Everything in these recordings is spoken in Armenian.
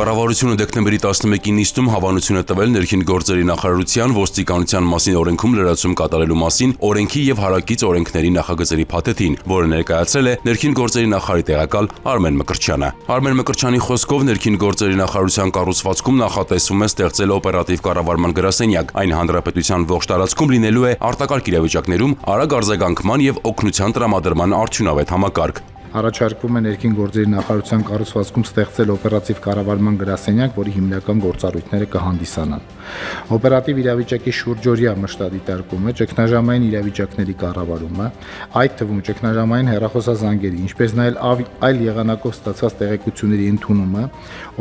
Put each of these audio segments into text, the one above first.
Կառավարությունը դեկտեմբերի 11-ի նիստում հավանություն է տվել ներքին գործերի նախարարության ոստիկանության մասին օրենքում լրացում կատարելու մասին օրենքի եւ հարակից օրենքների նախագծերի փաթեթին, որը ներկայացրել է ներքին գործերի նախարարի տեղակալ Արմեն Մկրտչյանը։ Արմեն Մկրտչյանի խոսքով ներքին գործերի նախարարության կառուցվածքում նախատեսվում է ստեղծել օպերատիվ կառավարման գրասենյակ, այն հանրապետության ողջ տարածքում լինելու է արտակարգ իրավիճակներում արագ արձագանքման եւ օգնության տրամադրման արդյունավետ համակարգ։ Առաջարկվում է ներքին գործերի նախարարության կառուցվածքում ստեղծել օպերատիվ կառավարման գրասենյակ, որի հիմնական գործառույթները կհանդիսանան օպերատիվ իրավիճակի շուրջօրյա մշտադիտարկումը, ճգնաժամային իրավիճակների կառավարումը, այդ թվում ճգնաժամային հեռախոսազանգերի, ինչպես նաև այլ եղանակով ստացված տեղեկությունների ընդունումը,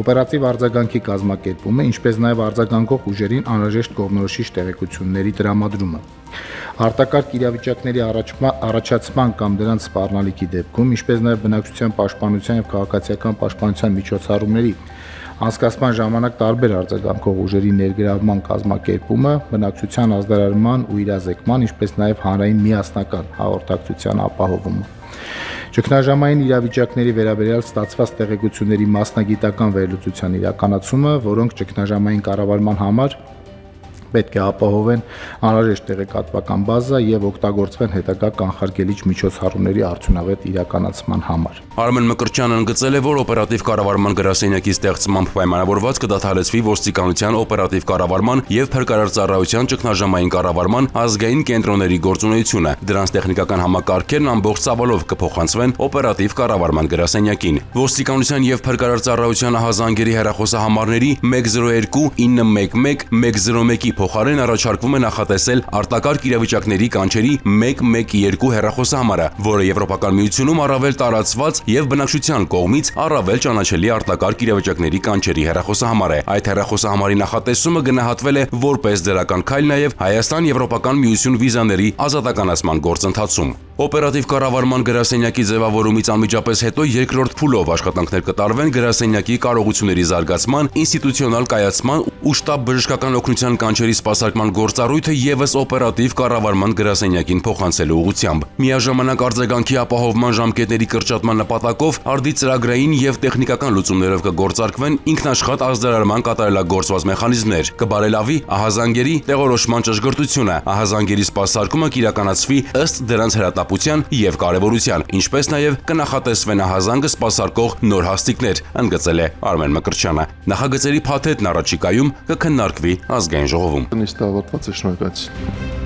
օպերատիվ արձագանքի կազմակերպումը, ինչպես նաև արձագանքող ուժերին անհրաժեշտ կողմնորոշիչ տեղեկությունների տրամադրումը։ Արտակարգ իրավիճակների առաջացման կամ դրանց սպառնալիքի դեպքում, ինչպես նաև բնակչության պաշտպանության եւ քաղաքացիական պաշտպանության միջոցառումների անցկացման ժամանակ տարբեր արձագանքող ուժերի ներգրավման կազմակերպումը, բնակչության ազդարարման ու իրազեկման, ինչպես նաև հանրային միասնական հաղորդակցության ապահովումը։ Ճգնաժամային իրավիճակների վերաբերյալ ստացված տեղեկությունների մասնագիտական վերլուծության իրականացումը, որոնք ճգնաժամային կառավարման համար պետք է ապահովեն անհրաժեշտ տեղեկատվական բազա եւ օգտագործվեն հետագա կանխարգելիչ միջոցառումների արդյունավետ իրականացման համար։ Արմեն Մկրտչյանը ընդգծել է, որ օպերատիվ կառավարման գրասենյակի ստեղծմամբ պայմանավորված կդադարեցվի ոստիկանության օպերատիվ կառավարման եւ փրկարար ծառայության ճգնաժամային կառավարման ազգային կենտրոնների գործունեությունը։ Դրանց տեխնիկական համակարգերն ամբողջ ծավալով կփոխանցվեն օպերատիվ կառավարման գրասենյակին։ Ոստիկանության եւ փրկարար ծառայության ահազանգերի հեռախոսահամարների 102 911 101-ի փոխարեն առաջարկվում է նախատեսել արտակարգ իրավիճակների կանչերի 112 հեռախոսահամարը, որը Եվրոպական միությունում առավել տարածված եւ բնակչության կողմից առավել ճանաչելի արտակարգ իրավիճակների կանչերի հեռախոսահամար է։ Այդ հեռախոսահամարի նախատեսումը գնահատվել է որպես դրական քայլ նաեւ Հայաստան-Եվրոպական միություն վիզաների ազատականացման գործընթացում։ Օպերատիվ կառավարման գրասենյակի ձևավորումից անմիջապես հետո երկրորդ փուլով աշխատանքներ կտարվեն գրասենյակի կարողությունների զարգացման, ինստիտուցիոնալ կայացման ու շտաբ բժշկական օգնության կանչերի սպասարկման գործառույթը եւս օպերատիվ կառավարման գրասենյակին փոխանցելու ուղղությամբ։ Միաժամանակ արձագանքի ապահովման ժամկետների կրճատման նպատակով արդի ծրագրային եւ տեխնիկական լուծումներով կգործարկվեն ինքնաշխատ ազդարարման կատարելագործված մեխանիզմներ, կբարելավի ահազանգերի տեղորոշման ճշգրտությունը, ահազանգերի սպասարկումը կիրականացվի ըստ դրանց հրատապության եւ կարեւորության, ինչպես նաեւ կնախատեսվեն ահազանգը սպասարկող նոր հաստիկներ, ընդգծել է Արմեն Մկրտչյանը։ Նախագծերի փաթեթն առաջիկայում կքննարկվի ազգային ժողովում։ Նիստը ավարտված է, շնորհակալություն։